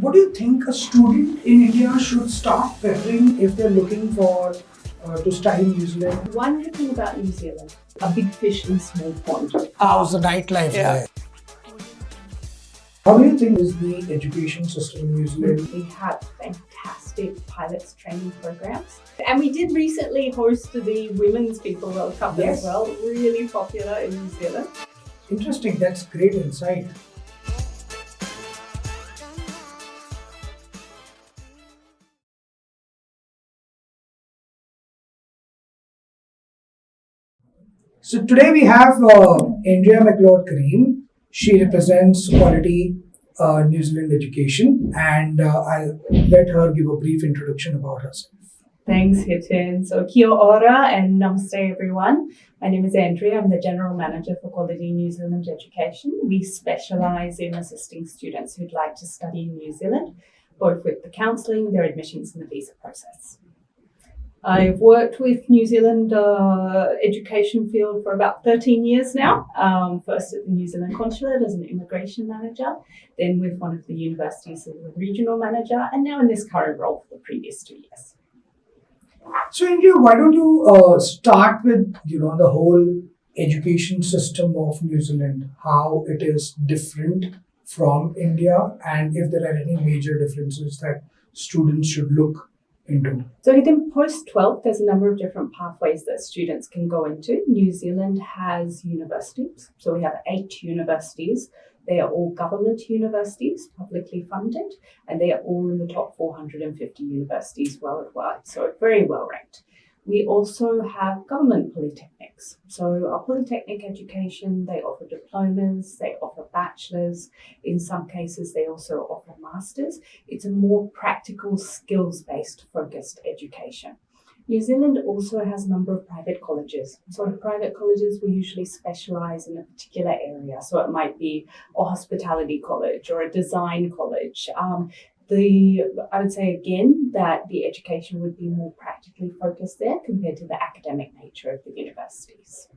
What do you think a student in India should start preparing if they're looking for to study in New Zealand? One good thing about New Zealand, a big fish in a small pond. How's the nightlife there? How do you think is the education system in New Zealand? We have fantastic pilots training programs. And we did recently host the Women's FIFA World Cup as well, really popular in New Zealand. Interesting, that's great insight. So today we have Andrea McLeod-Kareem. She represents Quality New Zealand Education, and I'll let her give a brief introduction about herself. Thanks, Hitin. So kia ora and namaste everyone. My name is Andrea. I'm the General Manager for Quality New Zealand Education. We specialise in assisting students who'd like to study in New Zealand, both with the counselling, their admissions and the visa process. I've worked with New Zealand education field for about 13 years now. First at the New Zealand Consulate as an immigration manager, then with one of the universities as a regional manager, and now in this current role for the previous 2 years. So Andrea, why don't you start with the whole education system of New Zealand, how it is different from India, and if there are any major differences that students should look into. So in post-12th, there's a number of different pathways that students can go into. New Zealand has universities. So we have 8 universities. They are all government universities, publicly funded, and they are all in the top 450 universities worldwide. So very well ranked. We also have government polytechnics. So our polytechnic education, they offer diplomas, they offer bachelors. In some cases, they also offer masters. It's a more practical, skills-based focused education. New Zealand also has a number of private colleges. So in private colleges, we usually specialise in a particular area. So it might be a hospitality college or a design college. I would say again that the education would be more practically focused there compared to the academic nature of the universities.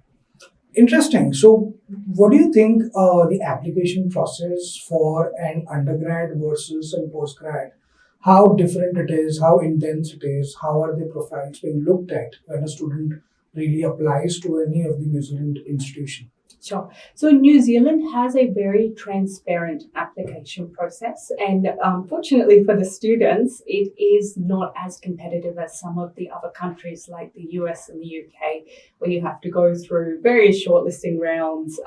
Interesting. So what do you think the application process for an undergrad versus a postgrad, how different it is, how intense it is, how are the profiles being looked at when a student really applies to any of the New Zealand institution? Sure. So New Zealand has a very transparent application process, and fortunately for the students, it is not as competitive as some of the other countries like the US and the UK, where you have to go through various shortlisting rounds,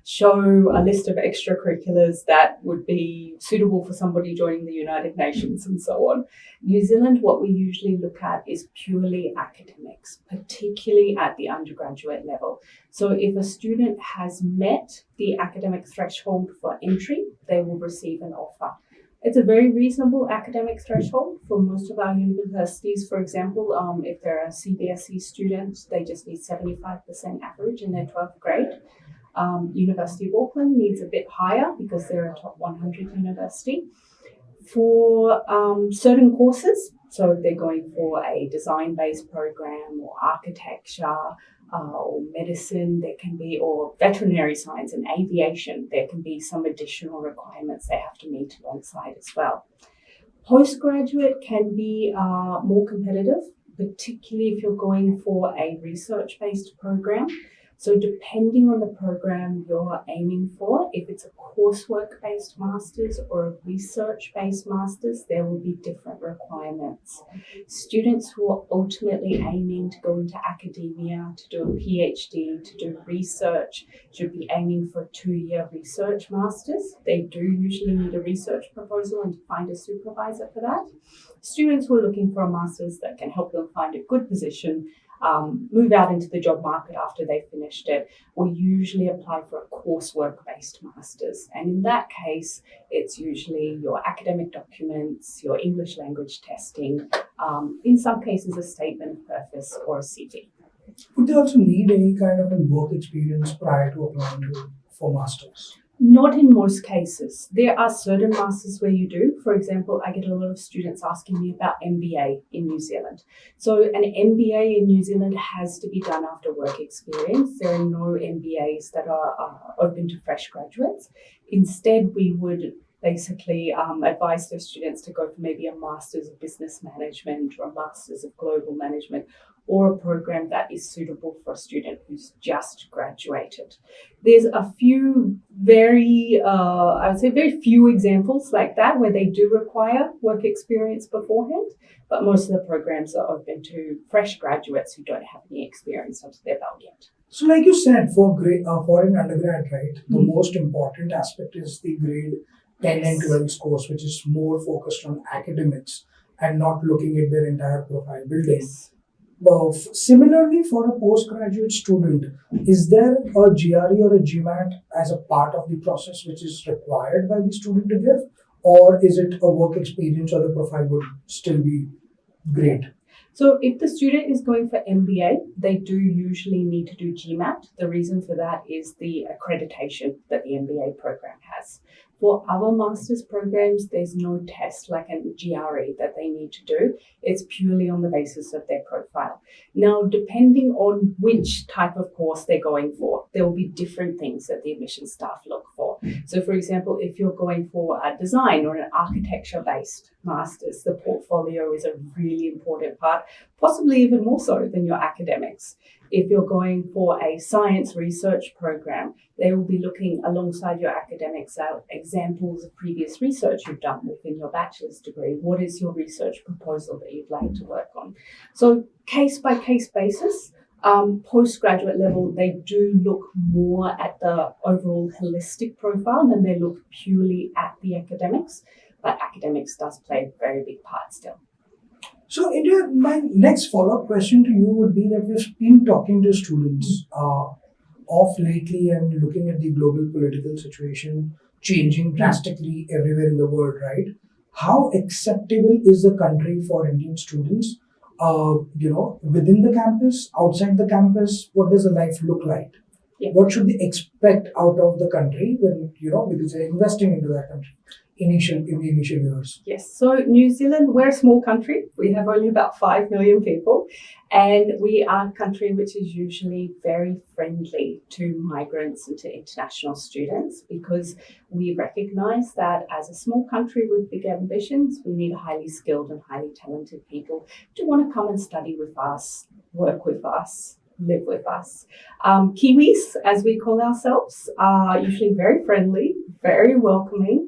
show a list of extracurriculars that would be suitable for somebody joining the United Nations and so on. New Zealand, what we usually look at is purely academics, particularly at the undergraduate level. So if a student has met the academic threshold for entry, they will receive an offer. It's a very reasonable academic threshold for most of our universities. For example, if they're a CBSE student, they just need 75% average in their 12th grade. University of Auckland needs a bit higher because they're a top 100 university. For certain courses, so if they're going for a design-based program or architecture or medicine, there can be, or veterinary science and aviation, there can be some additional requirements they have to meet alongside as well. Postgraduate can be more competitive, particularly if you're going for a research-based program. So depending on the program you're aiming for, if it's a coursework-based master's or a research-based master's, there will be different requirements. Students who are ultimately aiming to go into academia, to do a PhD, to do research, should be aiming for a 2-year research master's. They do usually need a research proposal and to find a supervisor for that. Students who are looking for a master's that can help them find a good position, move out into the job market after they've finished it, will usually apply for a coursework-based master's. And in that case, it's usually your academic documents, your English language testing, in some cases a statement of purpose or a CV. Would they also need any kind of a work experience prior to applying for masters? Not in most cases. There are certain masters where you do. For example, I get a lot of students asking me about MBA in New Zealand. So an MBA in New Zealand has to be done after work experience. There are no MBAs that are open to fresh graduates. Instead, we would basically advise those students to go for maybe a Master's of Business Management or a Master's of Global Management, or a program that is suitable for a student who's just graduated. There's a few I would say very few examples like that where they do require work experience beforehand, but most of the programs are open to fresh graduates who don't have any experience under their belt yet. So, like you said, for an undergrad, right, the Mm. most important aspect is the grade 10 and Yes. 12 scores, which is more focused on academics and not looking at their entire profile building. Yes. Similarly, for a postgraduate student, is there a GRE or a GMAT as a part of the process which is required by the student to give, or is it a work experience or the profile would still be great? So if the student is going for MBA, they do usually need to do GMAT. The reason for that is the accreditation that the MBA program has. For other master's programs, there's no test like a GRE that they need to do. It's purely on the basis of their profile. Now, depending on which type of course they're going for, there will be different things that the admission staff look for. So, for example, if you're going for a design or an architecture-based master's, the portfolio is a really important part, possibly even more so than your academics. If you're going for a science research program, they will be looking alongside your academics at examples of previous research you've done within your bachelor's degree. What is your research proposal that you'd like to work on? So case by case basis, postgraduate level, they do look more at the overall holistic profile than they look purely at the academics, but academics does play a very big part still. So, India, my next follow-up question to you would be that we've been talking to students of lately and looking at the global political situation changing drastically everywhere in the world, right? How acceptable is the country for Indian students? Within the campus, outside the campus, what does the life look like? Yeah. What should they expect out of the country when, because they're investing into that country in the initial years? Yes, so New Zealand, we're a small country. We have only about 5 million people, and we are a country which is usually very friendly to migrants and to international students, because we recognise that as a small country with big ambitions, we need highly skilled and highly talented people to want to come and study with us, work with us, live with us. Kiwis, as we call ourselves, are usually very friendly, very welcoming.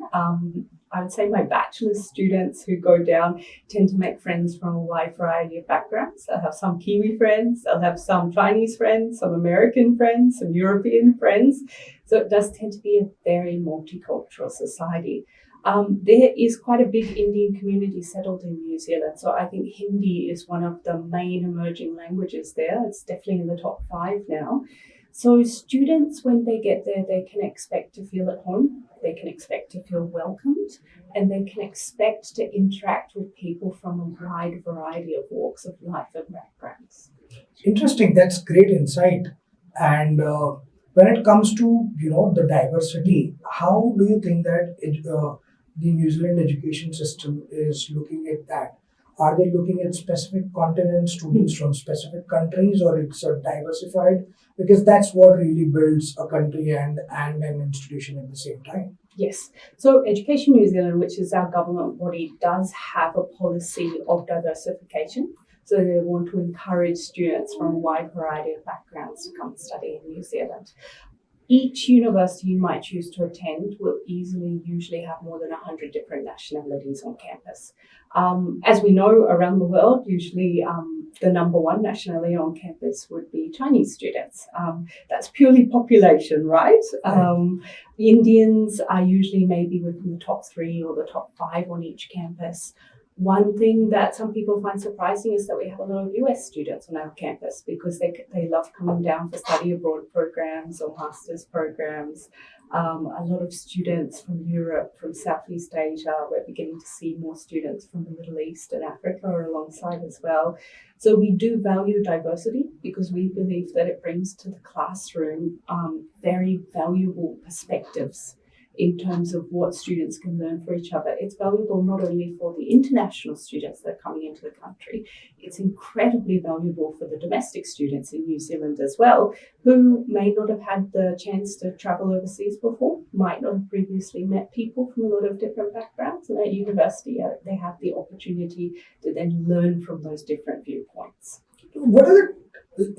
I would say my bachelor's students who go down tend to make friends from a wide variety of backgrounds. They'll have some Kiwi friends, they'll have some Chinese friends, some American friends, some European friends. So it does tend to be a very multicultural society. There is quite a big Indian community settled in New Zealand. So I think Hindi is one of the main emerging languages there. It's definitely in the top 5 now. So students, when they get there, they can expect to feel at home, they can expect to feel welcomed, and they can expect to interact with people from a wide variety of walks of life and backgrounds. Interesting. That's great insight. And when it comes to the diversity, how do you think that the New Zealand education system is looking at that? Are they looking at specific continent students from specific countries, or it's diversified? Because that's what really builds a country and an institution at the same time. Yes. So Education New Zealand, which is our government body, does have a policy of diversification. So they want to encourage students from a wide variety of backgrounds to come study in New Zealand. Each university you might choose to attend will usually have more than 100 different nationalities on campus. As we know, around the world, usually the number one nationality on campus would be Chinese students. That's purely population, right? Indians are usually maybe within the top 3 or the top 5 on each campus. One thing that some people find surprising is that we have a lot of US students on our campus, because they love coming down for study abroad programs or master's programs. A lot of students from Europe, from Southeast Asia. We're beginning to see more students from the Middle East and Africa alongside as well. So we do value diversity, because we believe that it brings to the classroom very valuable perspectives. in terms of what students can learn for each other. It's valuable not only for the international students that are coming into the country, it's incredibly valuable for the domestic students in New Zealand as well, who may not have had the chance to travel overseas before, might not have previously met people from a lot of different backgrounds. And at university, they have the opportunity to then learn from those different viewpoints. What are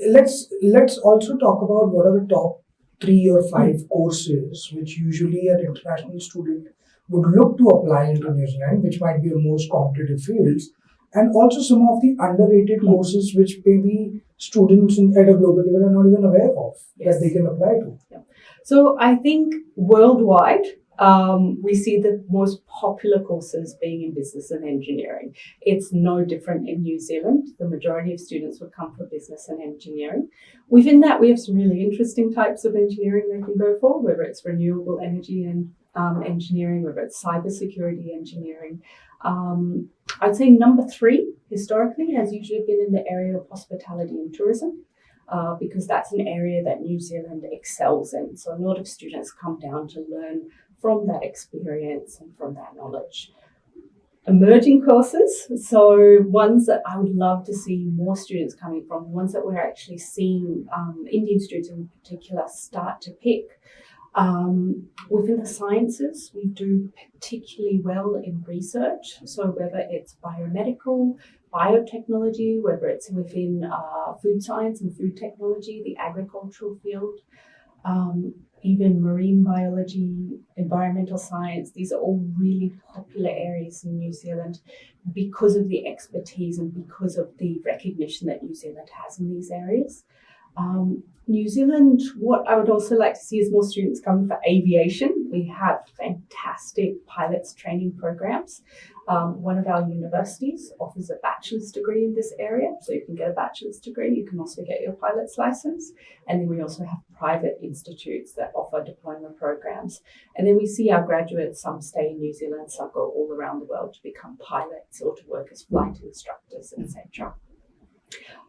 let's also talk about what are the top 3 or 5 courses which usually an international student would look to apply into New Zealand, which might be the most competitive fields, and also some of the underrated courses which maybe students at a global level are not even aware of that they can apply to. Yeah. So I think worldwide, we see the most popular courses being in business and engineering. It's no different in New Zealand. The majority of students would come for business and engineering. Within that, we have some really interesting types of engineering they can go for, whether it's renewable energy and engineering, whether it's cybersecurity engineering. I'd say number 3 historically has usually been in the area of hospitality and tourism. Because that's an area that New Zealand excels in. So a lot of students come down to learn from that experience and from that knowledge. Emerging courses, so ones that I would love to see more students coming from, ones that we're actually seeing Indian students in particular start to pick. Within the sciences, we do particularly well in research. So whether it's biomedical, biotechnology, whether it's within food science and food technology, the agricultural field, even marine biology, environmental science, these are all really popular areas in New Zealand because of the expertise and because of the recognition that New Zealand has in these areas. New Zealand, what I would also like to see is more students coming for aviation. We have fantastic pilots training programs. One of our universities offers a bachelor's degree in this area. So you can get a bachelor's degree, you can also get your pilot's license. And then we also have private institutes that offer diploma programs. And then we see our graduates, some stay in New Zealand, some go all around the world to become pilots or to work as flight instructors, etc.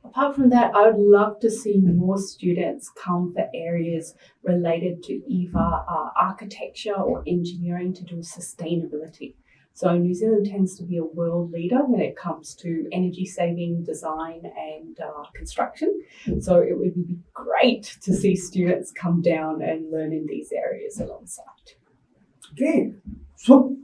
Apart from that, I would love to see more students come for areas related to either architecture or engineering to do with sustainability. So New Zealand tends to be a world leader when it comes to energy saving design and construction. So it would be great to see students come down and learn in these areas alongside. Great. So,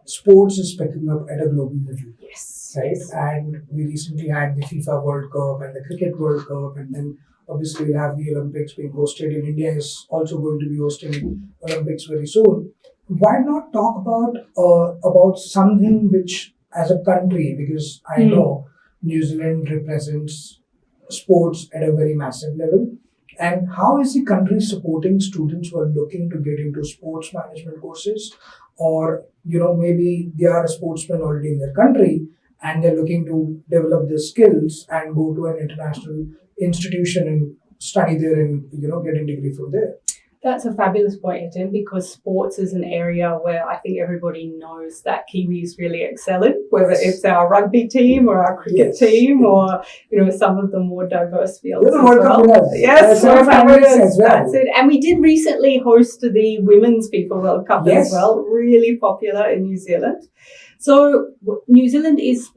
sports is picking up at a global level. Yes. Right? Yes. And we recently had the FIFA World Cup and the Cricket World Cup, and then obviously we have the Olympics being hosted, and India is also going to be hosting Olympics very soon. Why not talk about something which, as a country, because I know New Zealand represents sports at a very massive level, and how is the country supporting students who are looking to get into sports management courses, or maybe they are a sportsman already in their country and they're looking to develop their skills and go to an international institution and study there and get a degree from there. That's a fabulous point, Etienne, because sports is an area where I think everybody knows that Kiwis really excel in, whether it's our rugby team or our cricket team or, some of the more diverse fields as well. Yes, that's it. And we did recently host the Women's FIFA World Cup as well, really popular in New Zealand. So New Zealand is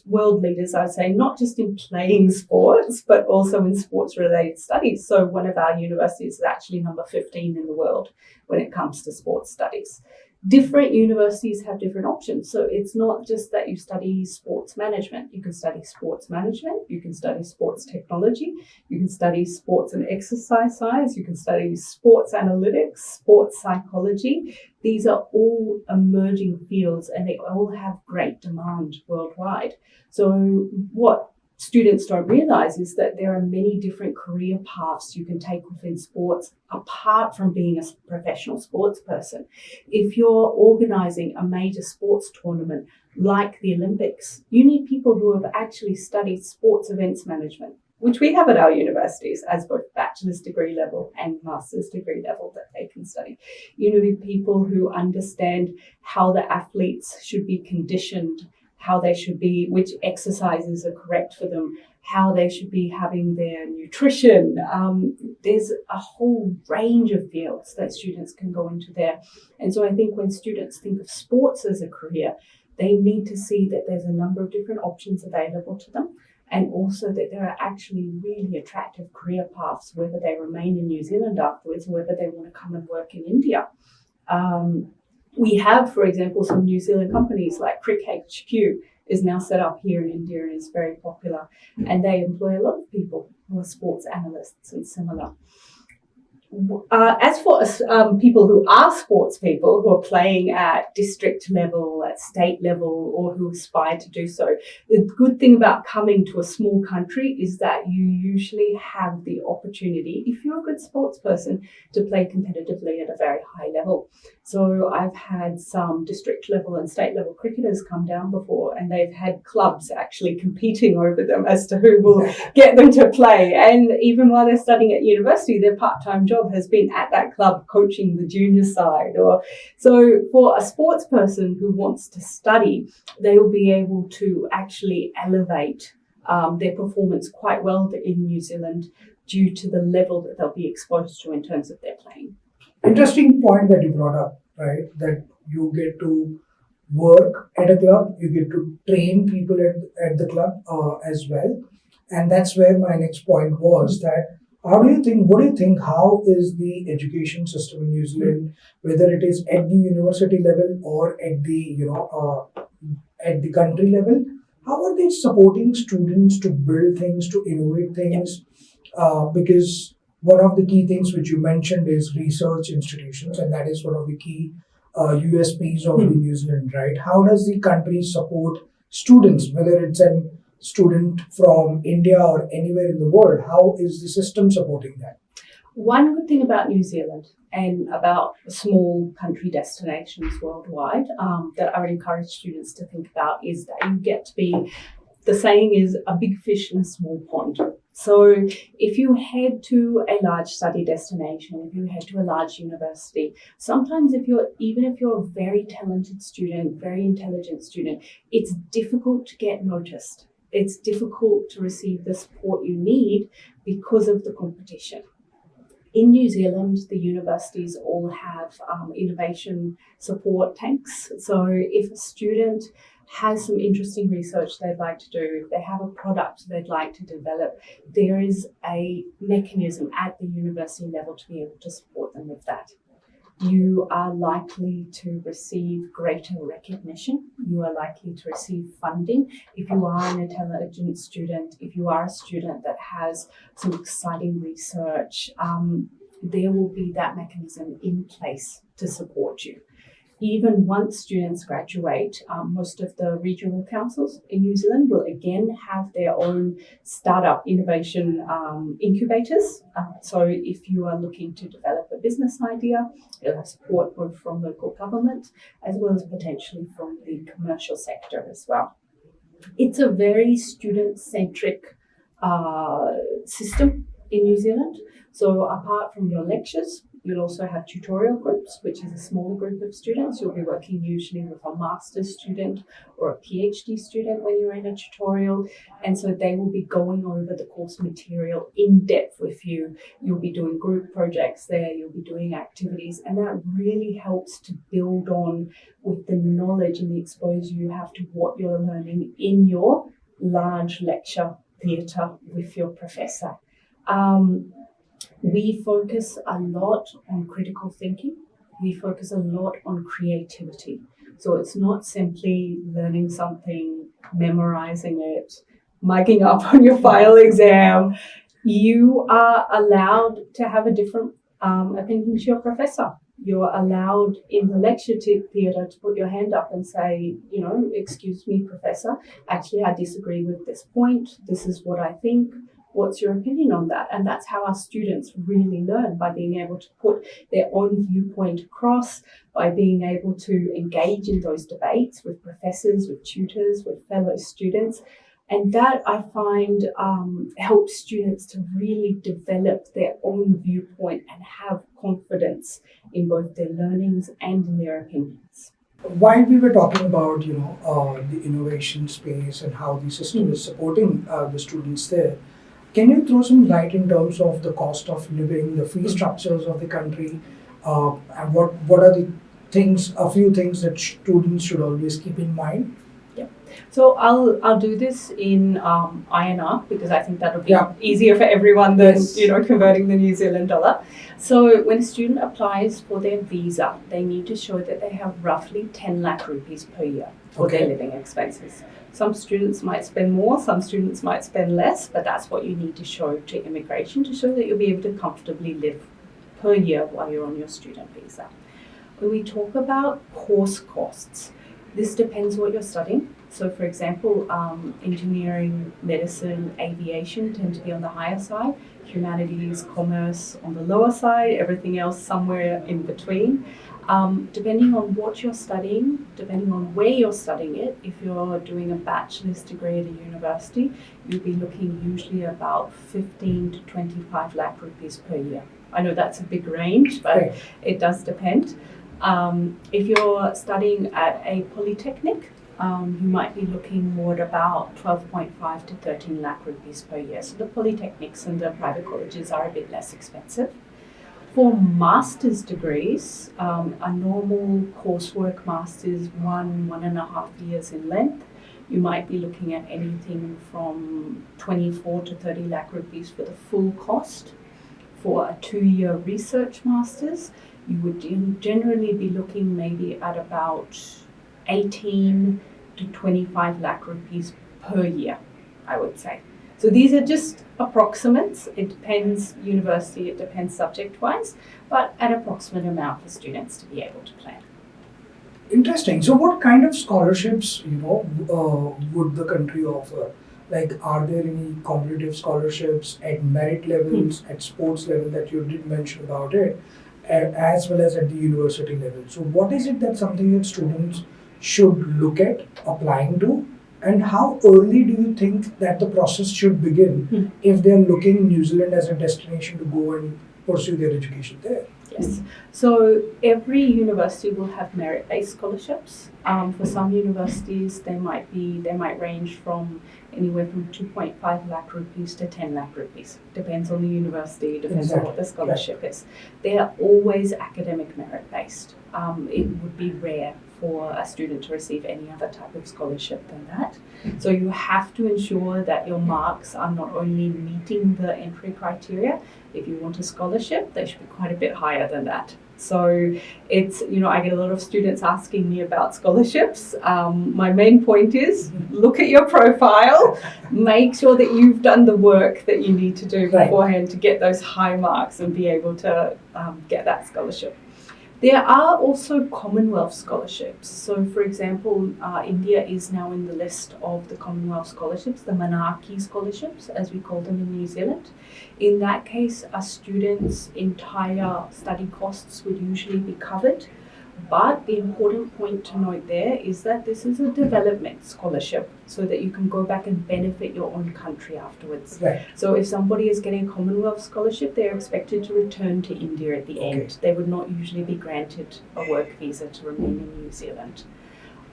world leaders, I'd say, not just in playing sports, but also in sports-related studies. So one of our universities is actually number 15 in the world when it comes to sports studies. Different universities have different options. So it's not just that you study sports management. You can study sports management, you can study sports technology, you can study sports and exercise science, you can study sports analytics, sports psychology. These are all emerging fields and they all have great demand worldwide. So what students don't realize is that there are many different career paths you can take within sports apart from being a professional sports person. If you're organizing a major sports tournament like the Olympics, you need people who have actually studied sports events management, which we have at our universities as both bachelor's degree level and master's degree level that they can study. You need people who understand how the athletes should be conditioned, how they should be, which exercises are correct for them, how they should be having their nutrition. There's a whole range of fields that students can go into there. And so I think when students think of sports as a career, they need to see that there's a number of different options available to them, and also that there are actually really attractive career paths, whether they remain in New Zealand afterwards, or whether they want to come and work in India. We have, for example, some New Zealand companies like Crick HQ is now set up here in India and is very popular, and they employ a lot of people who are sports analysts and similar. As for people who are sports people, who are playing at district level, at state level, or who aspire to do so, the good thing about coming to a small country is that you usually have the opportunity, if you're a good sports person, to play competitively at a very high level. So I've had some district level and state level cricketers come down before, and they've had clubs actually competing over them as to who will get them to play. And even while they're studying at university, their part-time job has been at that club coaching the junior side. Or so for a sports person who wants to study, they will be able to actually elevate their performance quite well in New Zealand due to the level that they'll be exposed to in terms of their playing. Interesting point that you brought up, right? That you get to work at a club, you get to train people at the club as well. And that's where my next point was that what do you think, how is the education system in New Zealand, whether it is at the university level or at the, at the country level, how are they supporting students to build things, to innovate things? Because one of the key things which you mentioned is research institutions, and that is one of the key USPs of the New Zealand, right? How does the country support students, whether it's a student from India or anywhere in the world? How is the system supporting that? One good thing about New Zealand and about small country destinations worldwide that I would encourage students to think about is that you get to be, the saying is, a big fish in a small pond. So if you head to a large study destination, if you head to a large university, sometimes if you're a very talented student, very intelligent student, it's difficult to get noticed. It's difficult to receive the support you need because of the competition. In New Zealand, the universities all have innovation support tanks. So if a student has some interesting research they'd like to do, if they have a product they'd like to develop, there is a mechanism at the university level to be able to support them with that. You are likely to receive greater recognition. You are likely to receive funding. If you are an intelligent student, if you are a student that has some exciting research, there will be that mechanism in place to support you. Even once students graduate, most of the regional councils in New Zealand will again have their own startup innovation incubators. So if you are looking to develop a business idea, you'll have support both from local government as well as potentially from the commercial sector as well. It's a very student-centric system in New Zealand. So apart from your lectures, you'll also have tutorial groups, which is a smaller group of students. You'll be working usually with a master's student or a PhD student when you're in a tutorial. And so they will be going over the course material in depth with you. You'll be doing group projects there. You'll be doing activities. And that really helps to build on with the knowledge and the exposure you have to what you're learning in your large lecture theatre with your professor. We focus a lot on critical thinking. We focus a lot on creativity. So it's not simply learning something, memorizing it, miking up on your final exam. You are allowed to have a different opinion to your professor. You're allowed in the lecture theatre to put your hand up and say, excuse me, professor, actually I disagree with this point. This is what I think. What's your opinion on that? And that's how our students really learn, by being able to put their own viewpoint across, by being able to engage in those debates with professors, with tutors, with fellow students. And that I find helps students to really develop their own viewpoint and have confidence in both their learnings and in their opinions. while we were talking about the innovation space and how the system is supporting the students there, can you throw some light in terms of the cost of living, the fee structures of the country, and what are the things, a few things that students should always keep in mind? So I'll do this in INR because I think that'll be Yeah. easier for everyone than Yes. converting the New Zealand dollar. So when a student applies for their visa, they need to show that they have roughly 10 lakh rupees per year for their Okay. living expenses. Some students might spend more, some students might spend less, but that's what you need to show to immigration to show that you'll be able to comfortably live per year while you're on your student visa. When we talk about course costs, this depends what you're studying. So, for example, engineering, medicine, aviation tend to be on the higher side, humanities, commerce on the lower side, everything else somewhere in between. Depending on what you're studying, depending on where you're studying it, if you're doing a bachelor's degree at a university, you'll be looking usually about 15 to 25 lakh rupees per year. I know that's a big range, but Okay. it does depend. If you're studying at a polytechnic, you might be looking more at about 12.5 to 13 lakh rupees per year. So the polytechnics and the private colleges are a bit less expensive. For master's degrees, a normal coursework master's 1.5 years in length, you might be looking at anything from 24 to 30 lakh rupees for the full cost. For a 2-year research master's, you would generally be looking maybe at about 18 to 25 lakh rupees per year, I would say. So these are just approximates. It depends university, it depends subject wise, but an approximate amount for students to be able to plan. Interesting. So, what kind of scholarships, would the country offer? Like, are there any competitive scholarships at merit levels, at sports level that you did mention about it, as well as at the university level? So, what is it that something that students should look at applying to, and how early do you think that the process should begin if they are looking New Zealand as a destination to go and pursue their education there? Yes. So every university will have merit-based scholarships. For some universities, they might range from anywhere from 2.5 lakh rupees to 10 lakh rupees. Depends on the university. Depends on what the scholarship is. They are always academic merit-based. It would be rare for a student to receive any other type of scholarship than that. So you have to ensure that your marks are not only meeting the entry criteria. If you want a scholarship, they should be quite a bit higher than that. So it's, I get a lot of students asking me about scholarships. My main point is look at your profile, make sure that you've done the work that you need to do beforehand to get those high marks and be able to get that scholarship. There are also Commonwealth scholarships. So, for example, India is now in the list of the Commonwealth scholarships, the Unocue scholarships, as we call them in New Zealand. In that case, a student's entire study costs would usually be covered. But the important point to note there is that this is a development scholarship so that you can go back and benefit your own country afterwards. Right. So if somebody is getting a Commonwealth scholarship, they're expected to return to India at the end. They would not usually be granted a work visa to remain in New Zealand.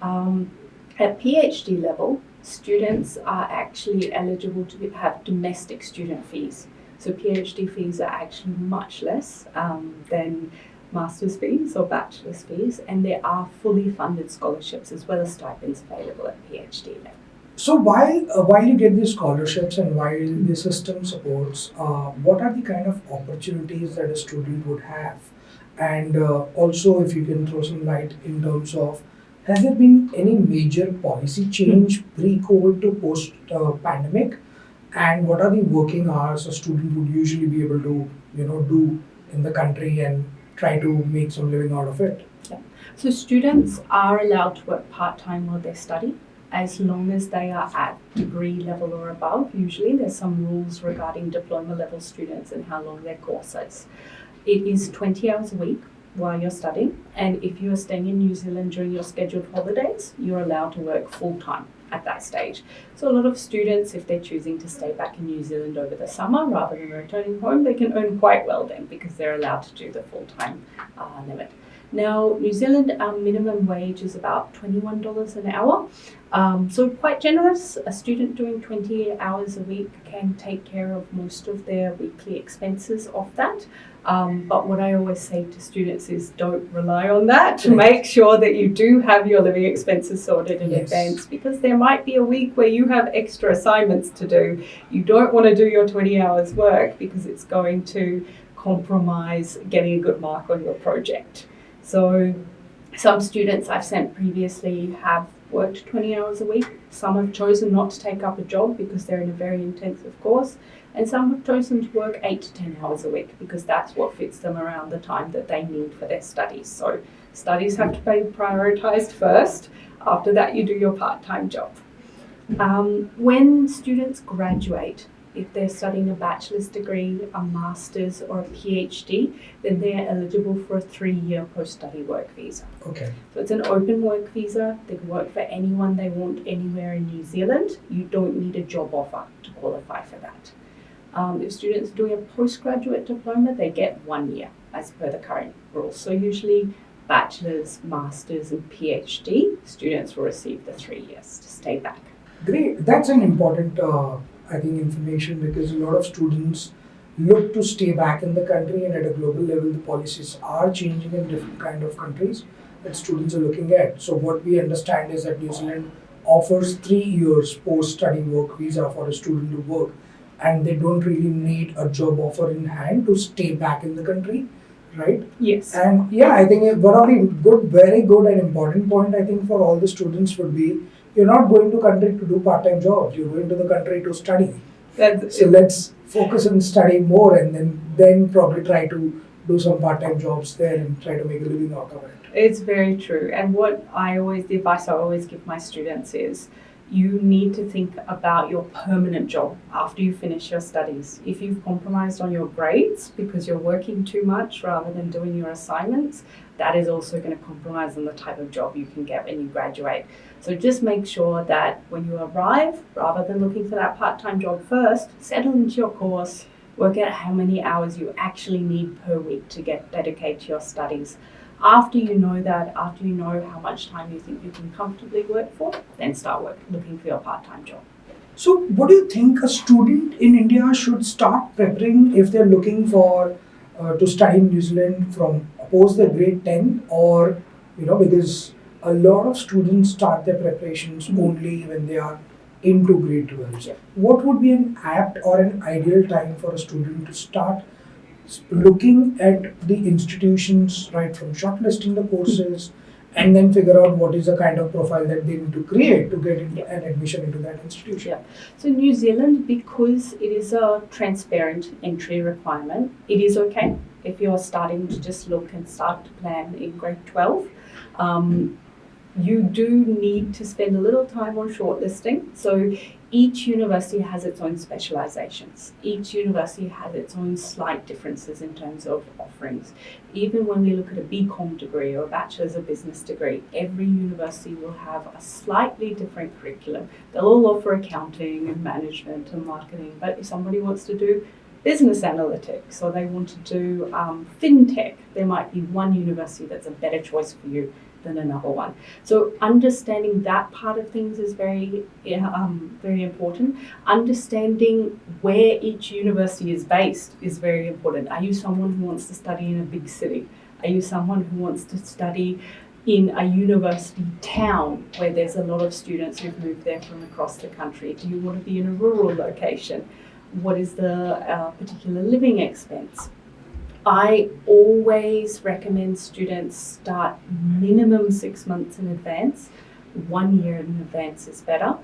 At PhD level, students are actually eligible to have domestic student fees. So PhD fees are actually much less than master's fees or bachelor's fees, and there are fully funded scholarships as well as stipends available at PhD level. So while you get these scholarships and while the system supports, what are the kind of opportunities that a student would have? And also, if you can throw some light in terms of, has there been any major policy change pre-COVID to post-pandemic? And what are the working hours a student would usually be able to, do in the country and try to make some living out of it? Yeah. So students are allowed to work part-time while they study, as long as they are at degree level or above. Usually there's some rules regarding diploma level students and how long their course is. It is 20 hours a week while you're studying, and if you're staying in New Zealand during your scheduled holidays, you're allowed to work full-time at that stage. So a lot of students, if they're choosing to stay back in New Zealand over the summer rather than returning home, they can earn quite well then because they're allowed to do the full-time limit. Now, New Zealand, our minimum wage is about $21 an hour. So quite generous. A student doing 20 hours a week can take care of most of their weekly expenses off that. But what I always say to students is don't rely on that. Right. Make sure that you do have your living expenses sorted in Yes. advance, because there might be a week where you have extra assignments to do. You don't want to do your 20 hours work because it's going to compromise getting a good mark on your project. So some students I've sent previously have worked 20 hours a week. Some have chosen not to take up a job because they're in a very intensive course. And some have chosen to work 8 to 10 hours a week because that's what fits them around the time that they need for their studies. So studies have to be prioritised first. After that, you do your part-time job. When students graduate, if they're studying a bachelor's degree, a master's or a PhD, then they're eligible for a 3-year post-study work visa. Okay. So it's an open work visa. They can work for anyone they want anywhere in New Zealand. You don't need a job offer to qualify for that. If students are doing a postgraduate diploma, they get 1 year as per the current rules. So usually bachelor's, master's and PhD students will receive the 3 years to stay back. Great. That's an important, I think, information, because a lot of students look to stay back in the country, and at a global level, the policies are changing in different kind of countries that students are looking at. So what we understand is that New Zealand offers 3 years post-study work visa for a student to work, and they don't really need a job offer in hand to stay back in the country, right? Yes. And yeah, I think one of the very good and important point, I think, for all the students would be, you're not going to country to do part-time jobs. You're going to the country to study. So let's focus on studying more, and then probably try to do some part-time jobs there and try to make a living out of it. It's very true. And the advice I always give my students is, you need to think about your permanent job after you finish your studies. If you've compromised on your grades because you're working too much rather than doing your assignments, that is also going to compromise on the type of job you can get when you graduate. So just make sure that when you arrive, rather than looking for that part-time job first, settle into your course, work out how many hours you actually need per week to dedicate to your studies. After you know that, after you know how much time you think you can comfortably work for, then start looking for your part-time job. So what do you think a student in India should start preparing if they're looking for to study in New Zealand from post their grade 10, or because a lot of students start their preparations only when they are into grade 12. Yeah. What would be an apt or an ideal time for a student to start looking at the institutions, right from shortlisting the courses, and then figure out what is the kind of profile that they need to create to get an admission into that institution? Yeah. So New Zealand, because it is a transparent entry requirement, it is okay if you're starting to just look and start to plan in grade 12. You do need to spend a little time on shortlisting. So each university has its own specializations. Each university has its own slight differences in terms of offerings. Even when we look at a BCom degree or a Bachelor's of Business degree, every university will have a slightly different curriculum. They'll all offer accounting and management and marketing, but if somebody wants to do business analytics or they want to do fintech, there might be one university that's a better choice for you than another one. So understanding that part of things is very important. Understanding where each university is based is very important. Are you someone who wants to study in a big city? Are you someone who wants to study in a university town where there's a lot of students who've moved there from across the country? Do you want to be in a rural location? What is the particular living expense? I always recommend students start minimum 6 months in advance. 1 year in advance is better.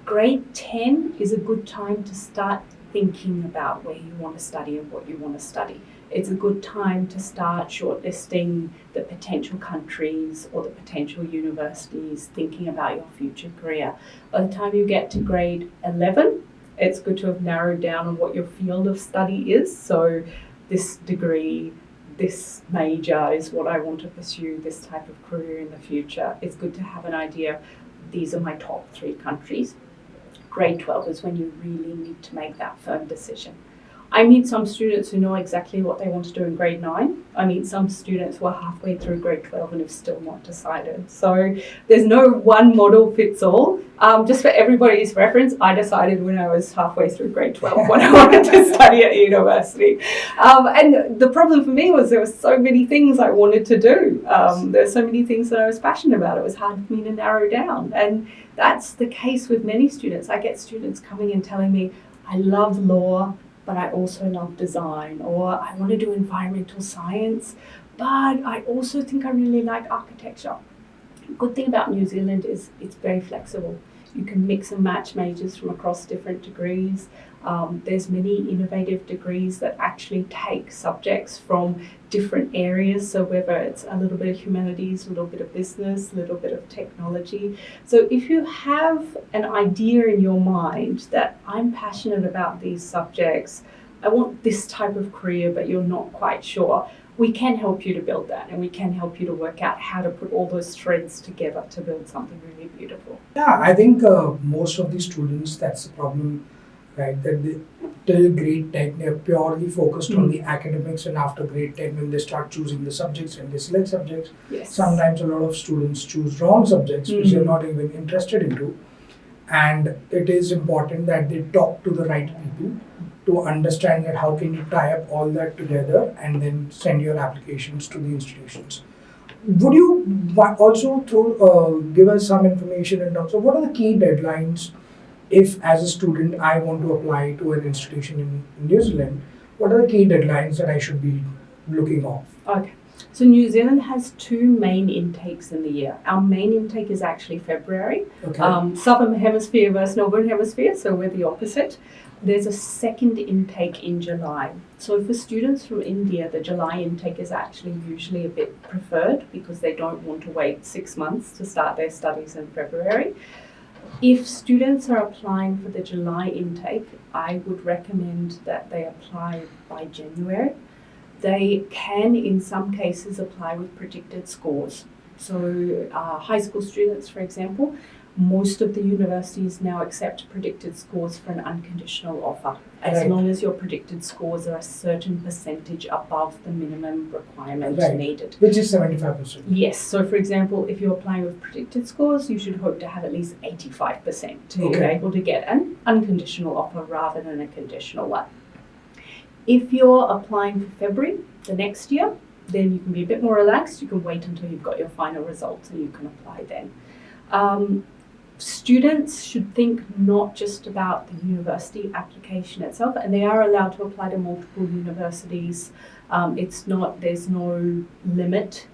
Grade 10 is a good time to start thinking about where you want to study and what you want to study. It's a good time to start shortlisting the potential countries or the potential universities, thinking about your future career. By the time you get to grade 11, it's good to have narrowed down on what your field of study is. So this degree, this major is what I want to pursue, this type of career in the future. It's good to have an idea, these are my top 3 countries. Grade 12 is when you really need to make that firm decision. I meet some students who know exactly what they want to do in grade 9. I meet some students who are halfway through grade 12 and have still not decided. So there's no one model fits all. Just for everybody's reference, I decided when I was halfway through grade 12 what I wanted to study at university. And the problem for me was there were so many things I wanted to do. There were so many things that I was passionate about. It was hard for me to narrow down. And that's the case with many students. I get students coming and telling me, I love law, but I also love design, or I want to do environmental science, but I also think I really like architecture. Good thing about New Zealand is it's very flexible. You can mix and match majors from across different degrees. There's many innovative degrees that actually take subjects from different areas. So whether it's a little bit of humanities, a little bit of business, a little bit of technology. So if you have an idea in your mind that I'm passionate about these subjects, I want this type of career, but you're not quite sure, we can help you to build that, and we can help you to work out how to put all those threads together to build something really beautiful. Yeah, I think most of the students, that's the problem, right? That they, till grade 10, they're purely focused on the academics, and after grade 10, when they start choosing the subjects and they select subjects, Yes. sometimes a lot of students choose wrong subjects which they're not even interested into. And it is important that they talk to the right people to understand that how can you tie up all that together and then send your applications to the institutions. Would you also give us some information in terms of what are the key deadlines if, as a student, I want to apply to an institution in New Zealand? What are the key deadlines that I should be looking off? Okay. So New Zealand has 2 main intakes in the year. Our main intake is actually February. Okay. Southern Hemisphere versus Northern Hemisphere, so we're the opposite. There's a second intake in July. So for students from India, the July intake is actually usually a bit preferred because they don't want to wait 6 months to start their studies in February. If students are applying for the July intake, I would recommend that they apply by January. They can, in some cases, apply with predicted scores. So high school students, for example, most of the universities now accept predicted scores for an unconditional offer, as Right. long as your predicted scores are a certain percentage above the minimum requirement Right. needed. Which is 75%. Yes, so for example, if you're applying with predicted scores, you should hope to have at least 85% to be Okay. able to get an unconditional offer rather than a conditional one. If you're applying for February the next year, then you can be a bit more relaxed. You can wait until you've got your final results and you can apply then. Students should think not just about the university application itself, and they are allowed to apply to multiple universities. There's no limit.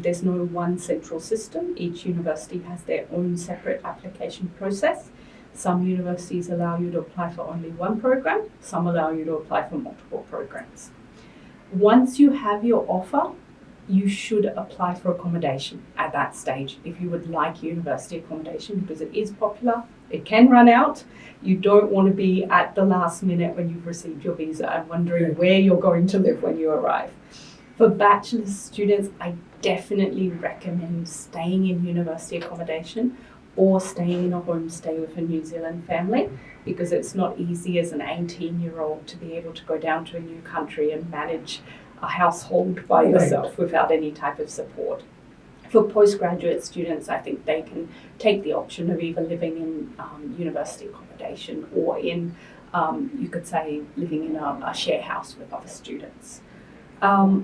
There's no one central system. Each university has their own separate application process. Some universities allow you to apply for only one program. Some allow you to apply for multiple programs. Once you have your offer, you should apply for accommodation at that stage if you would like university accommodation, because it is popular. It can run out. You don't want to be at the last minute when you've received your visa and wondering where you're going to live when you arrive. For bachelor's students, I definitely recommend staying in university accommodation or staying in a homestay with a New Zealand family, because it's not easy as an 18-year-old to be able to go down to a new country and manage a household by yourself without any type of support. For postgraduate students, I think they can take the option of either living in university accommodation or in, you could say, living in a share house with other students.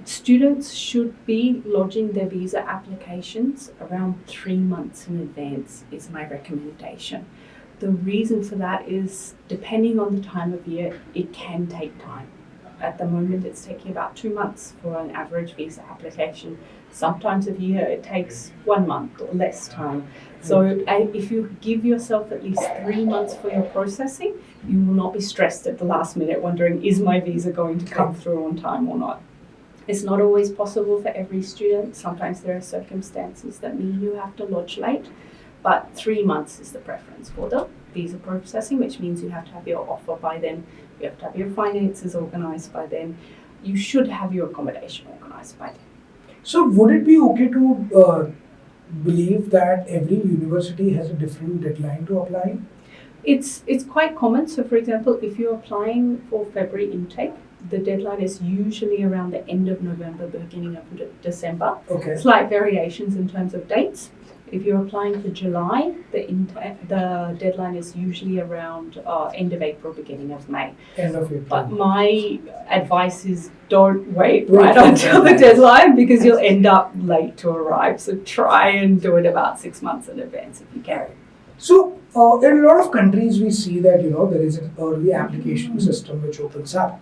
Students should be lodging their visa applications around 3 months in advance is my recommendation. The reason for that is, depending on the time of year, it can take time. At the moment, it's taking about 2 months for an average visa application. Sometimes of year, it takes 1 month or less time. So if you give yourself at least 3 months for your processing, you will not be stressed at the last minute wondering, is my visa going to come through on time or not? It's not always possible for every student. Sometimes there are circumstances that mean you have to lodge late, but 3 months is the preference for the visa processing, which means you have to have your offer by then. You have to have your finances organised by then. You should have your accommodation organised by then. So would it be okay to believe that every university has a different deadline to apply? It's quite common. So, for example, if you're applying for February intake, the deadline is usually around the end of November, beginning of December. Okay. Slight variations in terms of dates. If you're applying for July, the deadline is usually around end of April, beginning of May. End of April. But my advice is don't wait Wait right for the until the deadline. deadline because you'll end up late to arrive. So try and do it about 6 months in advance if you can. So, in a lot of countries, we see that there is an early application system which opens up.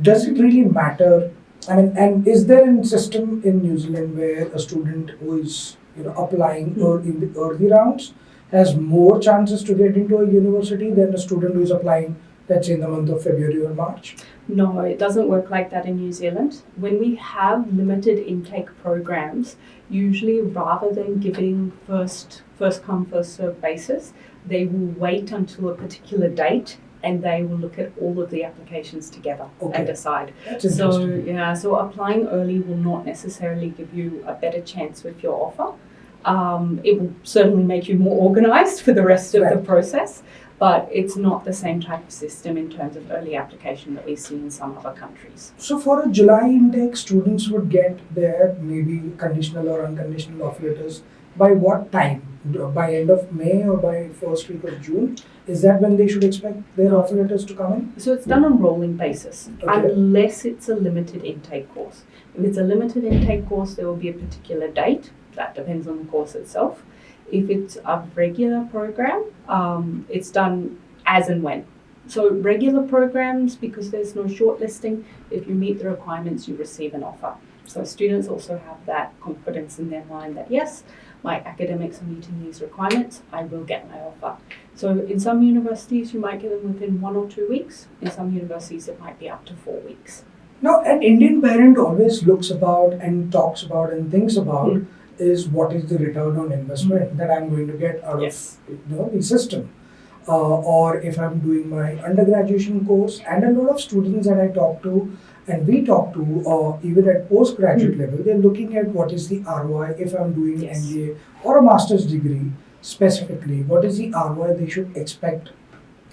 Does it really matter? I mean, and is there a system in New Zealand where a student who is applying in the early rounds has more chances to get into a university than a student who is applying, let's say, in the month of February or March? No, it doesn't work like that in New Zealand. When we have limited intake programs, usually rather than giving first come, first served basis, they will wait until a particular date and they will look at all of the applications together and decide. That's interesting. So applying early will not necessarily give you a better chance with your offer. It will certainly make you more organised for the rest of the process, but it's not the same type of system in terms of early application that we see in some other countries. So for a July intake, students would get their maybe conditional or unconditional offer letters by what time? By end of May or by first week of June? Is that when they should expect their offer letters to come in? So it's done on rolling basis, unless it's a limited intake course. If it's a limited intake course, there will be a particular date. That depends on the course itself. If it's a regular program, it's done as and when. So regular programs, because there's no shortlisting, if you meet the requirements, you receive an offer. So students also have that confidence in their mind that yes, my academics are meeting these requirements, I will get my offer. So in some universities, you might get them within 1 or 2 weeks. In some universities, it might be up to 4 weeks. Now, an Indian parent always looks about and talks about and thinks about is what is the return on investment that I'm going to get out of the system. Or if I'm doing my undergraduation course, and a lot of students that I talk to and we talk to, even at postgraduate level, they're looking at what is the ROI if I'm doing MBA or a master's degree specifically. What is the ROI they should expect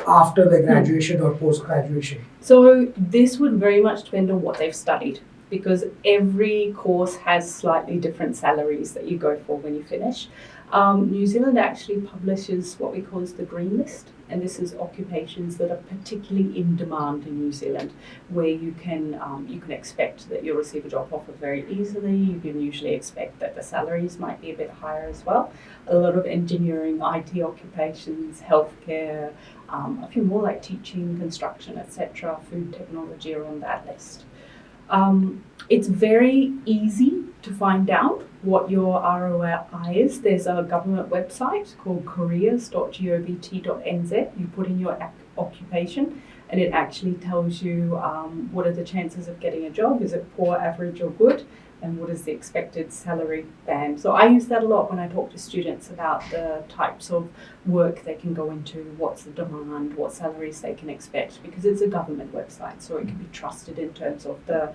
after their graduation or post-graduation? So this would very much depend on what they've studied, because every course has slightly different salaries that you go for when you finish. New Zealand actually publishes what we call the green list, and this is occupations that are particularly in demand in New Zealand, where you can expect that you'll receive a job offer very easily. You can usually expect that the salaries might be a bit higher as well. A lot of engineering, IT occupations, healthcare, a few more like teaching, construction, etc., food technology are on that list. It's very easy to find out what your ROI is. There's a government website called careers.govt.nz. You put in your occupation and it actually tells you what are the chances of getting a job. Is it poor, average or good? And what is the expected salary band? So I use that a lot when I talk to students about the types of work they can go into, what's the demand, what salaries they can expect, because it's a government website, so it can be trusted in terms of the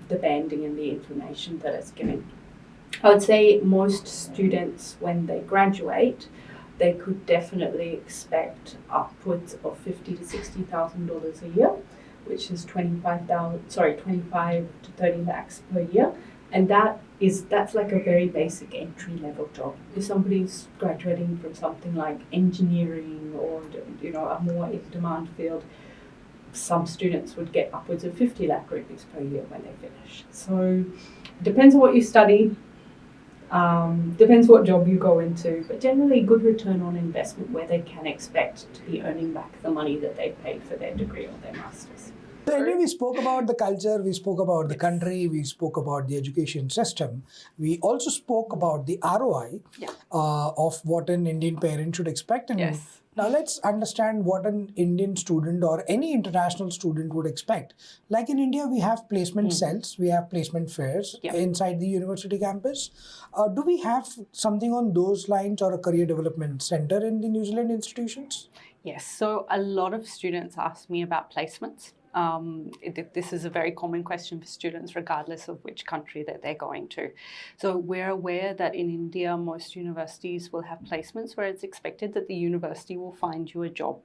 banding and the information that it's giving. I would say most students, when they graduate, they could definitely expect upwards of $50,000 to $60,000 a year, which is 25 to 30 lakhs per year, and that's like a very basic entry level job. If somebody's graduating from something like engineering or a more in demand field, some students would get upwards of 50 lakh rupees per year when they finish. So it depends on what you study. Depends what job you go into, but generally good return on investment where they can expect to be earning back the money that they paid for their degree or their master's. So anyway, we spoke about the culture, we spoke about the country, we spoke about the education system. We also spoke about the ROI of what an Indian parent should expect. And now let's understand what an Indian student or any international student would expect. Like in India, we have placement cells, we have placement fairs inside the university campus. Do we have something on those lines or a career development center in the New Zealand institutions? Yes, so a lot of students ask me about placements. This is a very common question for students, regardless of which country that they're going to. So we're aware that in India, most universities will have placements where it's expected that the university will find you a job.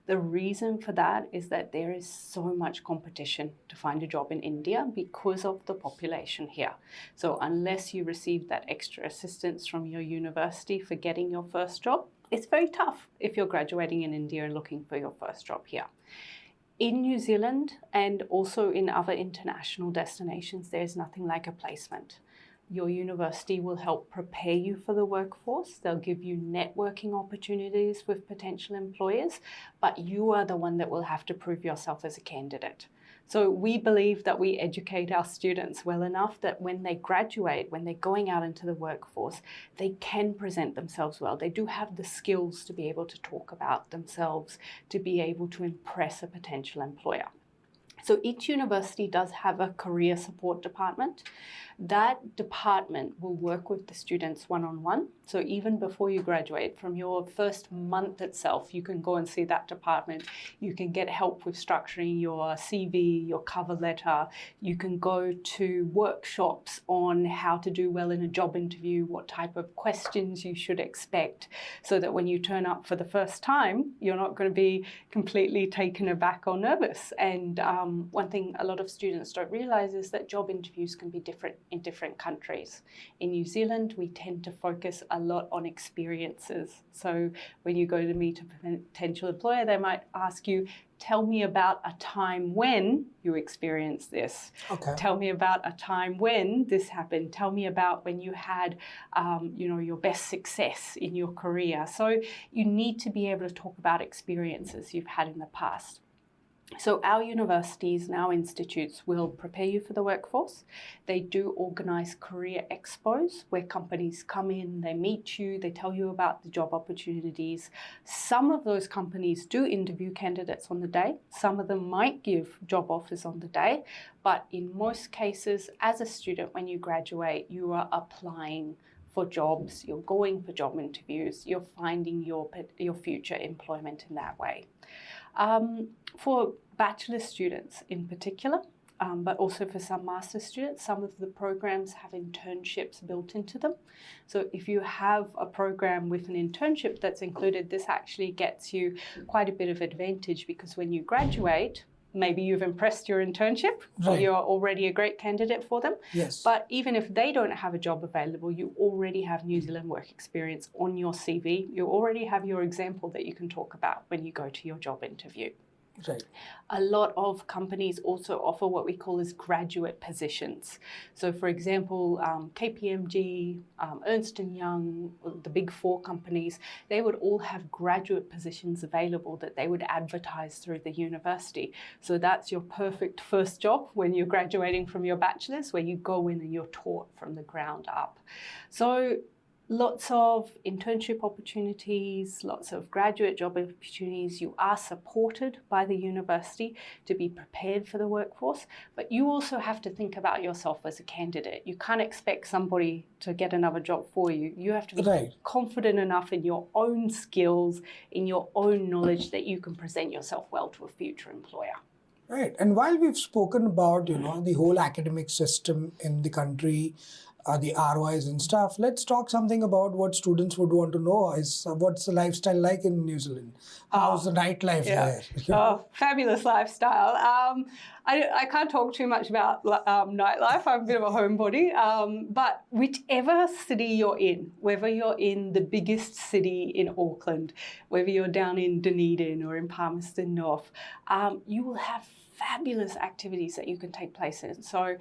The reason for that is that there is so much competition to find a job in India because of the population here. So unless you receive that extra assistance from your university for getting your first job, it's very tough if you're graduating in India and looking for your first job here. In New Zealand and also in other international destinations, there's nothing like a placement. Your university will help prepare you for the workforce. They'll give you networking opportunities with potential employers, but you are the one that will have to prove yourself as a candidate. So we believe that we educate our students well enough that when they graduate, when they're going out into the workforce, they can present themselves well. They do have the skills to be able to talk about themselves, to be able to impress a potential employer. So each university does have a career support department. That department will work with the students one-on-one. So even before you graduate, from your first month itself, you can go and see that department. You can get help with structuring your CV, your cover letter. You can go to workshops on how to do well in a job interview, what type of questions you should expect, so that when you turn up for the first time, you're not going to be completely taken aback or nervous. And one thing a lot of students don't realize is that job interviews can be different in different countries. In New Zealand, we tend to focus a lot on experiences. So when you go to meet a potential employer, they might ask you, tell me about a time when you experienced this. Okay. Tell me about a time when this happened. Tell me about when you had, your best success in your career. So you need to be able to talk about experiences you've had in the past. So our universities and our institutes will prepare you for the workforce. They do organise career expos where companies come in, they meet you, they tell you about the job opportunities. Some of those companies do interview candidates on the day. Some of them might give job offers on the day. But in most cases, as a student, when you graduate, you are applying for jobs, you're going for job interviews, you're finding your future employment in that way. For bachelor students in particular, but also for some master students, some of the programs have internships built into them. So if you have a program with an internship that's included, this actually gets you quite a bit of advantage, because when you graduate, maybe you've impressed your internship, Right. You're already a great candidate for them. Yes. But even if they don't have a job available, you already have New Zealand work experience on your CV. You already have your example that you can talk about when you go to your job interview. Right. A lot of companies also offer what we call as graduate positions. So for example, KPMG, Ernst & Young, the big four companies, they would all have graduate positions available that they would advertise through the university. So that's your perfect first job when you're graduating from your bachelor's, where you go in and you're taught from the ground up. So lots of internship opportunities, lots of graduate job opportunities. You are supported by the university to be prepared for the workforce, but you also have to think about yourself as a candidate. You can't expect somebody to get another job for you. You have to be Right. confident enough in your own skills, in your own knowledge, that you can present yourself well to a future employer. Right. And while we've spoken about, the whole academic system in the country, the ROIs and stuff, let's talk something about what students would want to know is what's the lifestyle like in New Zealand? How's the nightlife there? Oh, fabulous lifestyle. I can't talk too much about nightlife. I'm a bit of a homebody. But whichever city you're in, whether you're in the biggest city in Auckland, whether you're down in Dunedin or in Palmerston North, you will have fabulous activities that you can take place in. So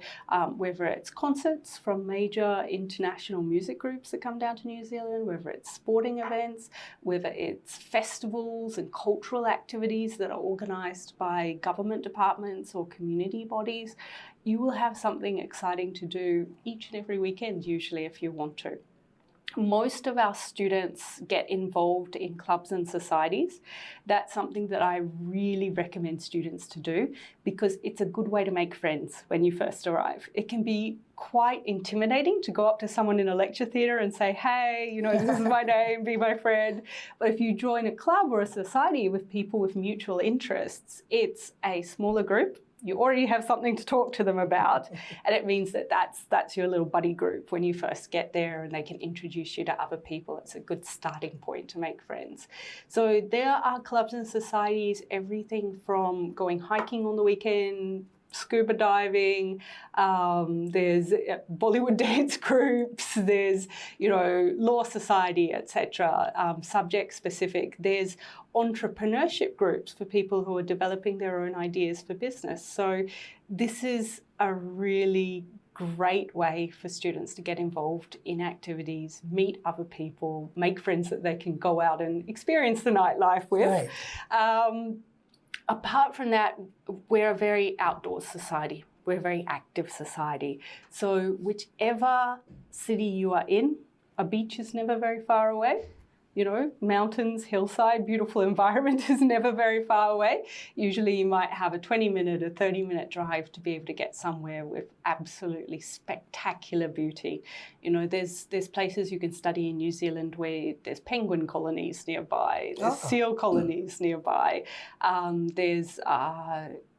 whether it's concerts from major international music groups that come down to New Zealand, whether it's sporting events, whether it's festivals and cultural activities that are organised by government departments or community bodies, you will have something exciting to do each and every weekend, usually, if you want to. Most of our students get involved in clubs and societies. That's something that I really recommend students to do because it's a good way to make friends when you first arrive. It can be quite intimidating to go up to someone in a lecture theatre and say, hey, this is my name, be my friend. But if you join a club or a society with people with mutual interests, it's a smaller group. You already have something to talk to them about, and it means that that's your little buddy group when you first get there, and they can introduce you to other people. It's a good starting point to make friends. So there are clubs and societies, everything from going hiking on the weekend, scuba diving, there's Bollywood dance groups, there's, law society, etc., subject specific. There's entrepreneurship groups for people who are developing their own ideas for business. So this is a really great way for students to get involved in activities, meet other people, make friends that they can go out and experience the nightlife with. Right. Apart from that, we're a very outdoors society. We're a very active society. So whichever city you are in, a beach is never very far away. Mountains, hillside, beautiful environment is never very far away. Usually you might have a 20-minute or 30-minute drive to be able to get somewhere with absolutely spectacular beauty. There's places you can study in New Zealand where there's penguin colonies nearby, there's seal colonies nearby,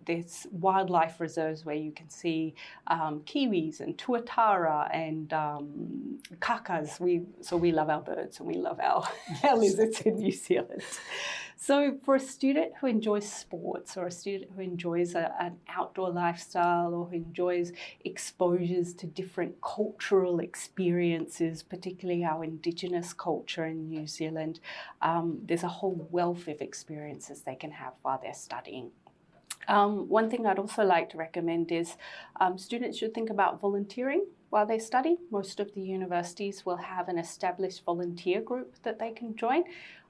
there's wildlife reserves where you can see kiwis and tuatara and kakas. We love our birds and we love our lizards in New Zealand. So for a student who enjoys sports or a student who enjoys an outdoor lifestyle or who enjoys exposures to different cultural experiences, particularly our Indigenous culture in New Zealand, there's a whole wealth of experiences they can have while they're studying. One thing I'd also like to recommend is students should think about volunteering while they study. Most of the universities will have an established volunteer group that they can join.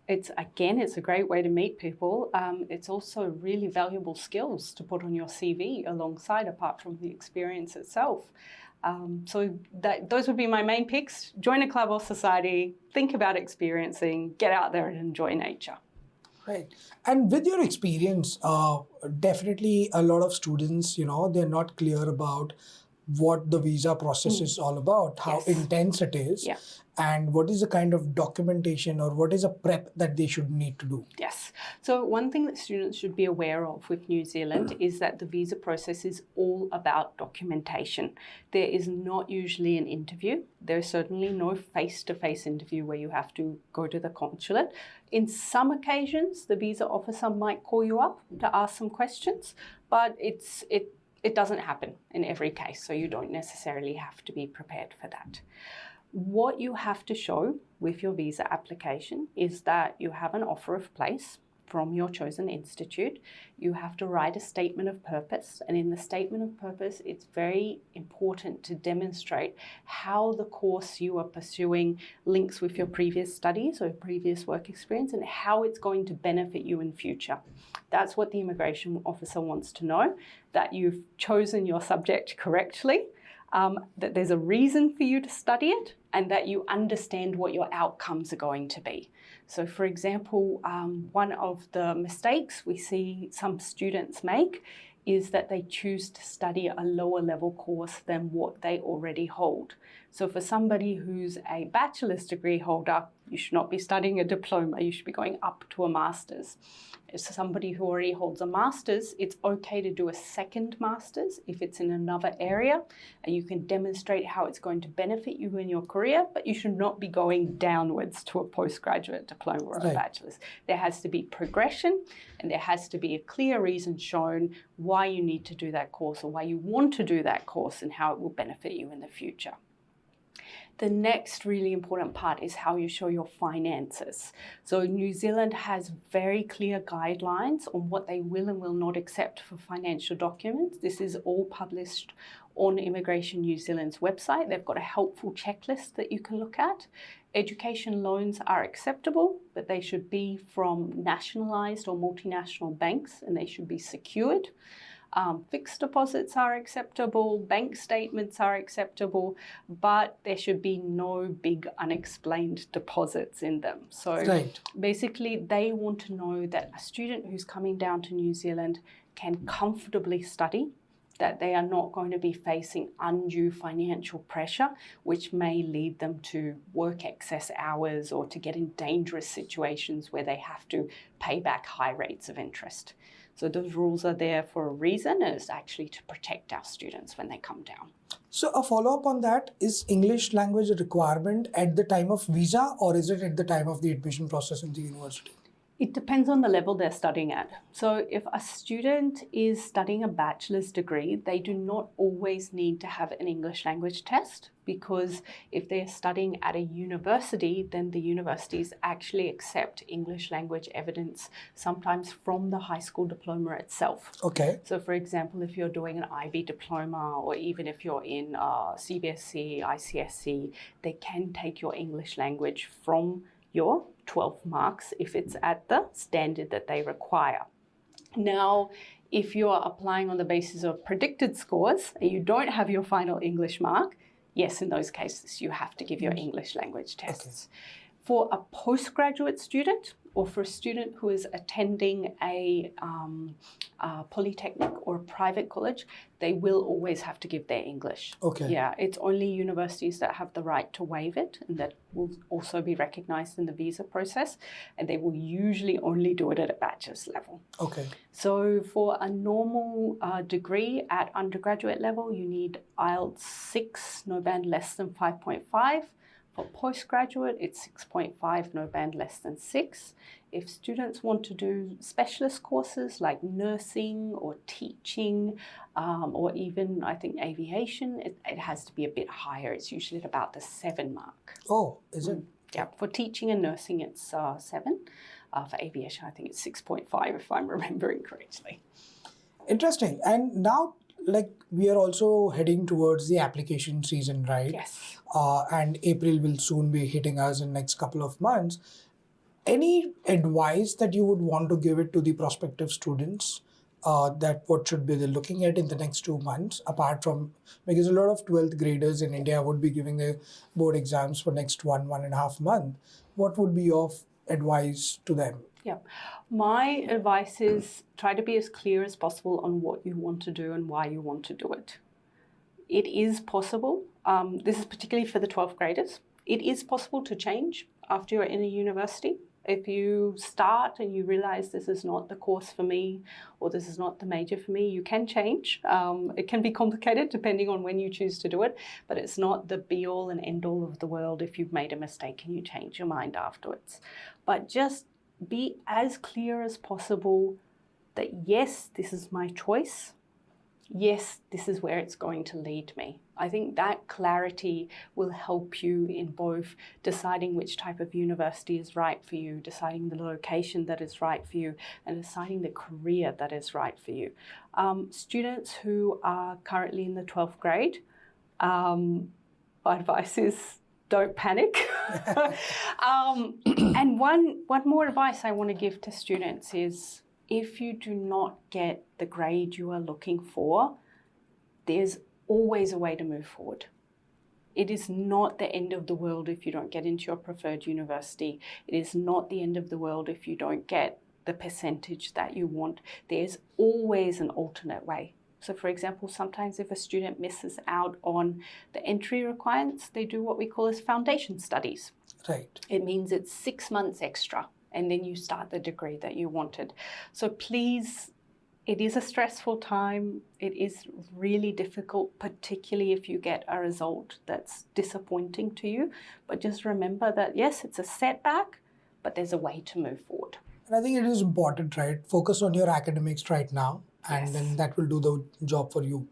It's a great way to meet people. It's also really valuable skills to put on your CV alongside, apart from the experience itself. Those would be my main picks. Join a club or society, think about experiencing, get out there and enjoy nature. Right. And with your experience, definitely a lot of students, they're not clear about what the visa process is all about, how intense it is, and what is the kind of documentation or what is a prep that they should need to do. Yes. So one thing that students should be aware of with New Zealand is that the visa process is all about documentation. There is not usually an interview. There's certainly no face-to-face interview where you have to go to the consulate. In some occasions, the visa officer might call you up to ask some questions, but it doesn't happen in every case, so you don't necessarily have to be prepared for that. What you have to show with your visa application is that you have an offer of place from your chosen institute. You have to write a statement of purpose, and in the statement of purpose, it's very important to demonstrate how the course you are pursuing links with your previous studies or previous work experience and how it's going to benefit you in future. That's what the immigration officer wants to know, that you've chosen your subject correctly, that there's a reason for you to study it, and that you understand what your outcomes are going to be. So for example, one of the mistakes we see some students make is that they choose to study a lower level course than what they already hold. So for somebody who's a bachelor's degree holder, you should not be studying a diploma, you should be going up to a master's. If somebody who already holds a master's, it's okay to do a second master's if it's in another area, and you can demonstrate how it's going to benefit you in your career, but you should not be going downwards to a postgraduate diploma or a bachelor's. There has to be progression, and there has to be a clear reason shown why you need to do that course or why you want to do that course and how it will benefit you in the future. The next really important part is how you show your finances. So New Zealand has very clear guidelines on what they will and will not accept for financial documents. This is all published on Immigration New Zealand's website. They've got a helpful checklist that you can look at. Education loans are acceptable, but they should be from nationalised or multinational banks, and they should be secured. Fixed deposits are acceptable, bank statements are acceptable, but there should be no big unexplained deposits in them. So Right. basically, they want to know that a student who's coming down to New Zealand can comfortably study, that they are not going to be facing undue financial pressure, which may lead them to work excess hours or to get in dangerous situations where they have to pay back high rates of interest. So those rules are there for a reason, and it's actually to protect our students when they come down. So a follow-up on that, is English language a requirement at the time of visa, or is it at the time of the admission process in the university? It depends on the level they're studying at. So if a student is studying a bachelor's degree, they do not always need to have an English language test, because if they're studying at a university, then the universities actually accept English language evidence, sometimes from the high school diploma itself. Okay. So for example, if you're doing an IB diploma, or even if you're in CBSE, ICSE, they can take your English language from your 12 marks if it's at the standard that they require. Now, if you are applying on the basis of predicted scores and you don't have your final English mark, yes, in those cases, you have to give your English language tests. Okay. For a postgraduate student, or for a student who is attending a polytechnic or a private college, they will always have to give their English. Okay. Yeah, it's only universities that have the right to waive it, and that will also be recognized in the visa process, and they will usually only do it at a bachelor's level. Okay. So for a normal degree at undergraduate level, you need IELTS 6, no band less than 5.5. For postgraduate, it's 6.5, no band less than 6. If students want to do specialist courses like nursing or teaching, or even, I think, aviation, it has to be a bit higher. It's usually at about the 7 mark. Oh, is it? Yeah, for teaching and nursing, it's 7. For aviation, I think it's 6.5, if I'm remembering correctly. Interesting. And now, like, we are also heading towards the application season, right? Yes. And April will soon be hitting us in next couple of months. Any advice that you would want to give it to the prospective students, that what should be they looking at in the next 2 months, apart from, because a lot of 12th graders in India would be giving their board exams for next 1.5 month. What would be your advice to them? Yeah. My advice is try to be as clear as possible on what you want to do and why you want to do it. It is possible. This is particularly for the 12th graders. It is possible to change after you're in a university. If you start and you realize this is not the course for me, or this is not the major for me, you can change. It can be complicated depending on when you choose to do it, but it's not the be all and end all of the world if you've made a mistake and you change your mind afterwards. But just be as clear as possible that yes, this is my choice. Yes, this is where it's going to lead me. I think that clarity will help you in both deciding which type of university is right for you, deciding the location that is right for you, and deciding the career that is right for you. Students who are currently in the 12th grade, my advice is don't panic. And one more advice I want to give to students is, if you do not get the grade you are looking for, there's always a way to move forward. It is not the end of the world if you don't get into your preferred university. It is not the end of the world if you don't get the percentage that you want. There's always an alternate way. So for example, sometimes if a student misses out on the entry requirements, they do what we call as foundation studies. Right. It means it's 6 months extra, and then you start the degree that you wanted. So please, it is a stressful time. It is really difficult, particularly if you get a result that's disappointing to you. But just remember that, yes, it's a setback, but there's a way to move forward. And I think it is important, right? Focus on your academics right now, and then that will do the job for you.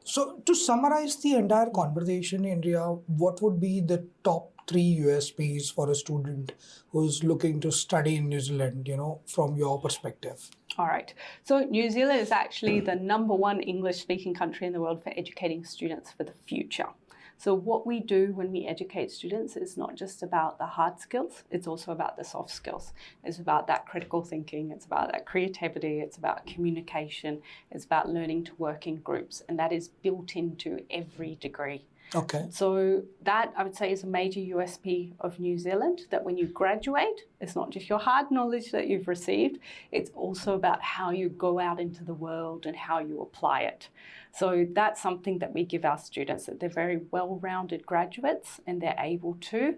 So to summarize the entire conversation, Andrea, what would be the top 3 USPs for a student who's looking to study in New Zealand, from your perspective? All right. So New Zealand is actually the #1 English-speaking country in the world for educating students for the future. So what we do when we educate students is not just about the hard skills, it's also about the soft skills. It's about that critical thinking, it's about that creativity, it's about communication, it's about learning to work in groups, and that is built into every degree. Okay. So that, I would say, is a major USP of New Zealand, that when you graduate, it's not just your hard knowledge that you've received, it's also about how you go out into the world and how you apply it. So that's something that we give our students, that they're very well-rounded graduates and they're able to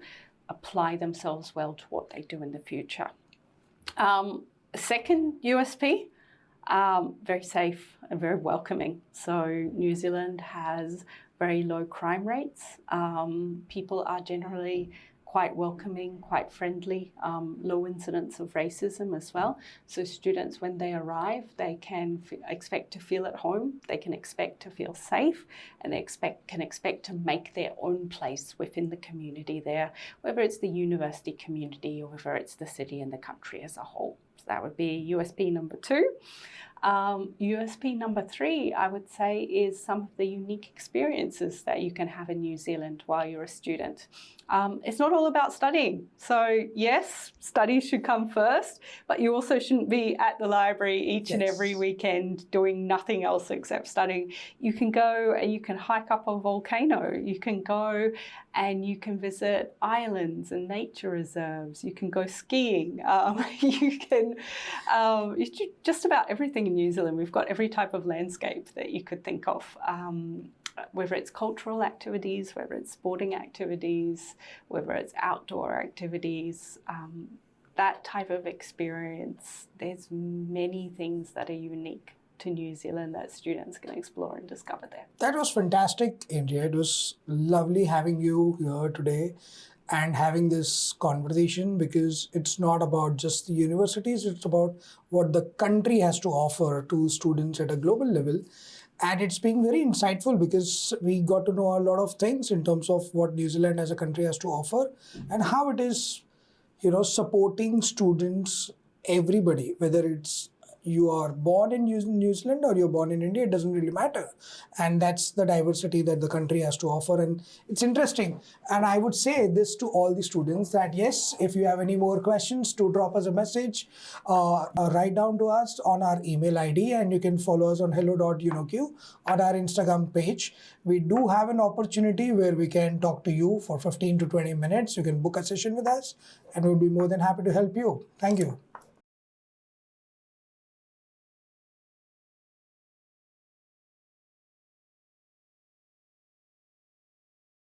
apply themselves well to what they do in the future. Second USP, very safe and very welcoming. So New Zealand has very low crime rates. People are generally quite welcoming, quite friendly, low incidence of racism as well. So students, when they arrive, they can expect to feel at home, they can expect to feel safe, and they can expect to make their own place within the community there, whether it's the university community or whether it's the city and the country as a whole. So that would be USP number 2. USP number 3, I would say, is some of the unique experiences that you can have in New Zealand while you're a student. It's not all about studying. So yes, studies should come first, but you also shouldn't be at the library each and every weekend doing nothing else except studying. You can go and you can hike up a volcano. You can go and you can visit islands and nature reserves. You can go skiing. You can just about everything in New Zealand. We've got every type of landscape that you could think of. Whether it's cultural activities, whether it's sporting activities, whether it's outdoor activities, that type of experience, there's many things that are unique to New Zealand that students can explore and discover there. That was fantastic, Andrea. It was lovely having you here today and having this conversation, because it's not about just the universities, it's about what the country has to offer to students at a global level. And it's been very insightful because we got to know a lot of things in terms of what New Zealand as a country has to offer and how it is, supporting students, everybody, whether it's you are born in New Zealand or you're born in India, it doesn't really matter. And that's the diversity that the country has to offer. And it's interesting. And I would say this to all the students that yes, if you have any more questions, to drop us a message, write down to us on our email ID, and you can follow us on hello.unocue on our Instagram page. We do have an opportunity where we can talk to you for 15 to 20 minutes. You can book a session with us and we'll be more than happy to help you. Thank you.